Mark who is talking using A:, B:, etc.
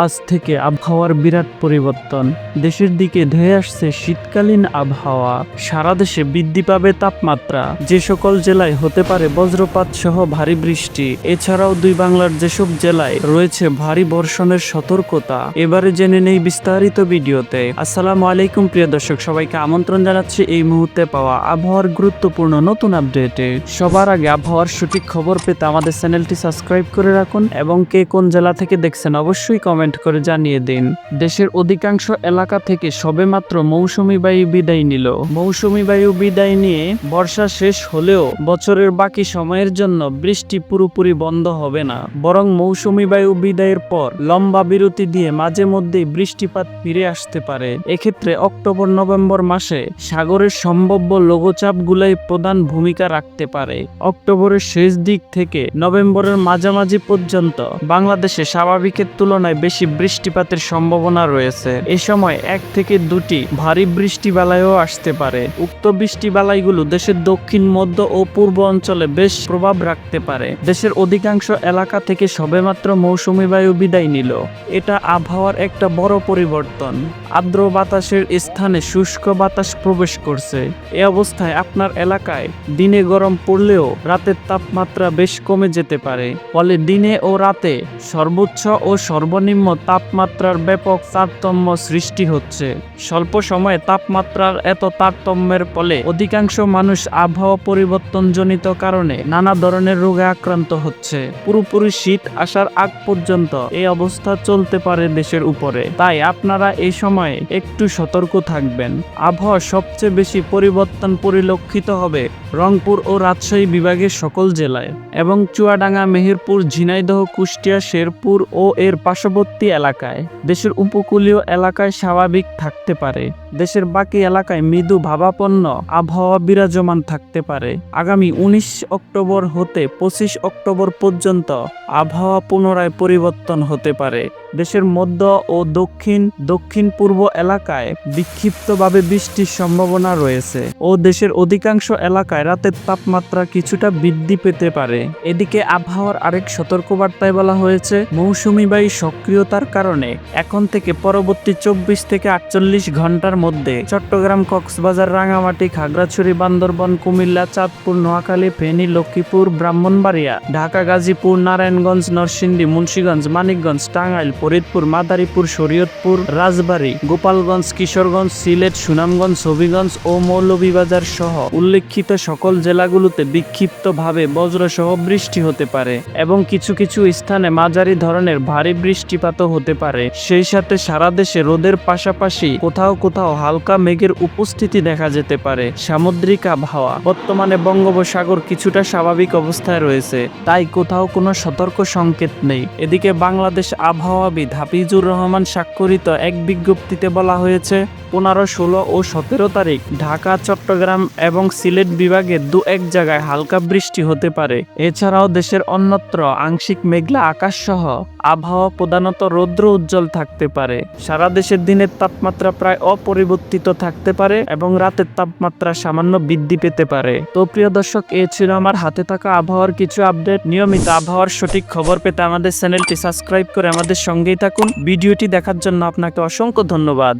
A: আজ থেকে আবহাওয়ার বিরাট পরিবর্তন। দেশের দিকে ধেয়ে আসছে শীতকালীন আবহাওয়া। সারা দেশে বৃদ্ধি পাবে তাপমাত্রা। যে সকল জেলায় হতে পারে বজ্রপাত সহ ভারী বৃষ্টি। এছাড়াও দুই বাংলার যেসব জেলায় রয়েছে ভারী বর্ষণের সতর্কতা। এবারে জেনে নেই বিস্তারিত ভিডিওতে। আসসালামু আলাইকুম প্রিয় দর্শক, সবাইকে আমন্ত্রণ জানাচ্ছি এই মুহূর্তে পাওয়া আবহাওয়ার গুরুত্বপূর্ণ নতুন আপডেটে। সবার আগে আবহাওয়ার সঠিক খবর পেতে আমাদের চ্যানেলটি সাবস্ক্রাইব করে রাখুন এবং কে কোন জেলা থেকে দেখছেন অবশ্যই কমেন্ট করে জানিয়ে দিন। দেশের অধিকাংশ এলাকা থেকে সবেমাত্র মৌসুমী বায়ু বিদায় নিল। মৌসুমী বায়ু বিদায় নিয়ে বর্ষা শেষ হলেও বছরের বাকি সময়ের জন্য বৃষ্টি পুরোপুরি বন্ধ হবে না, বরং মৌসুমী বায়ু বিদায়ের পর লম্বা বিরতি দিয়ে মাঝে মধ্যেই বৃষ্টিপাত ফিরে আসতে পারে। এক্ষেত্রে অক্টোবর নভেম্বর মাসে সাগরের সম্ভাব্য লঘুচাপগুলাই প্রধান ভূমিকা রাখতে পারে। অক্টোবরের শেষ দিক থেকে নভেম্বরের মাঝামাঝি পর্যন্ত বাংলাদেশে স্বাভাবিকের তুলনায় বেশি বৃষ্টিপাতের সম্ভাবনা রয়েছে। এ সময় 1 থেকে 2টি ভারী বৃষ্টিবালাইও আসতে পারে। উক্ত বৃষ্টিবালাইগুলো দেশের দক্ষিণ, মধ্য ও পূর্ব অঞ্চলে বেশ প্রভাব রাখতে পারে। দেশের অধিকাংশ এলাকা থেকে সবেমাত্র মৌসুমী বায়ু বিদায় নিল। এটা আবহাওয়ার একটা বড় পরিবর্তন। আর্দ্র বাতাসের স্থানে শুষ্ক বাতাস প্রবেশ করছে। এ অবস্থায় আপনার এলাকায় দিনে গরম পড়লেও রাতের তাপমাত্রা বেশ কমে যেতে পারে। ফলে দিনে ও রাতে সর্বোচ্চ ও সর্বনিম্ন তাপমাত্রার ব্যাপক তারতম্য সৃষ্টি হচ্ছে। স্বল্প সময়ে তাপমাত্রার এত তারতম্যের ফলে অধিকাংশ মানুষ আবহাওয়া পরিবর্তনজনিত কারণে নানা ধরনের রোগে আক্রান্ত হচ্ছে। পুরোপুরি শীত আসার আগ পর্যন্ত এই অবস্থা চলতে পারে দেশের উপরে। তাই আপনারা এই সময়ে একটু সতর্ক থাকবেন। আবহাওয়া সবচেয়ে বেশি পরিবর্তন পরিলক্ষিত হবে রংপুর ও রাজশাহী বিভাগের সকল জেলায় এবং চুয়াডাঙ্গা, মেহেরপুর, ঝিনাইদহ, কুষ্টিয়া, শেরপুর ও এর পার্শ্ববর্তী এলাকায়। দেশের উপকূলীয় এলাকায় স্বাভাবিক থাকতে পারে। দেশের বাকি এলাকায় মৃদু ভাবাপন্ন আবহাওয়া বিরাজমান থাকতে পারে। আগামী 19 অক্টোবর হতে 25 অক্টোবর পর্যন্ত আবহাওয়া পুনরায় পরিবর্তন হতে পারে। দেশের মধ্য ও দক্ষিণ পূর্ব এলাকায় বিক্ষিপ্তভাবে বৃষ্টির সম্ভাবনা রয়েছে ও দেশের অধিকাংশ এলাকায় রাতের তাপমাত্রা কিছুটা বৃদ্ধি পেতে পারে। এদিকে আবহাওয়ার আরেক সতর্কবার্তায় বলা হয়েছে, মৌসুমী বায়ু সক্রিয়তার কারণে এখন থেকে পরবর্তী 24 থেকে 48 ঘন্টার মধ্যে চট্টগ্রাম, কক্সবাজার, রাঙামাটি, খাগড়াছড়ি, বান্দরবান, কুমিল্লা, চাঁদপুর, নোয়াখালী, ফেনী, লক্ষ্মীপুর, ব্রাহ্মণবাড়িয়া, ঢাকা, গাজীপুর, নারায়ণগঞ্জ, নরসিংদী, মুন্সিগঞ্জ, মানিকগঞ্জ, টাঙ্গাইল, ফরিদপুর, মাদারীপুর, শরীয়তপুর, রাজবাড়ী, গোপালগঞ্জ, কিশোরগঞ্জ, সিলেট, সুনামগঞ্জ, হবিগঞ্জ ও মৌলভীবাজার সহ উল্লেখিত সকল জেলাগুলোতে বিক্ষিপ্তভাবে বজ্রসহ বৃষ্টি হতে পারে এবং কিছু কিছু স্থানে মাঝারি ধরনের ভারী বৃষ্টিপাতও হতে পারে। সেই সাথে সারা দেশে রোদের পাশাপাশি কোথাও কোথাও হালকা মেঘের উপস্থিতি দেখা যেতে পারে। সামুদ্রিক আবহাওয়া বর্তমানে বঙ্গোপসাগর কিছুটা স্বাভাবিক অবস্থায় রয়েছে, তাই কোথাও কোনো সতর্ক সংকেত নেই। এদিকে বাংলাদেশ আবহাওয়াবিদ হাফিজুর রহমান স্বাক্ষরিত এক বিজ্ঞপ্তিতে বলা হয়েছে, 15, 16 ও 17 তারিখ ঢাকা, চট্টগ্রাম এবং সিলেট বিভাগে 2-1 জায়গায় হালকা বৃষ্টি হতে পারে। এছাড়াও দেশের অন্যত্র আংশিক মেঘলা আকাশ সহ আবহাওয়া প্রধানত রৌদ্র উজ্জ্বল থাকতে পারে। সারা দেশের দিনের তাপমাত্রা প্রায় অপরিবর্তিত থাকতে পারে এবং রাতের তাপমাত্রা সামান্য বৃদ্ধি পেতে পারে। তো প্রিয় দর্শক, এ ছিল আমার হাতে থাকা আবহাওয়ার কিছু আপডেট। নিয়মিত আবহাওয়ার সঠিক খবর পেতে আমাদের চ্যানেলটি সাবস্ক্রাইব করে আমাদের সঙ্গেই থাকুন। ভিডিওটি দেখার জন্য আপনাকে অসংখ্য ধন্যবাদ।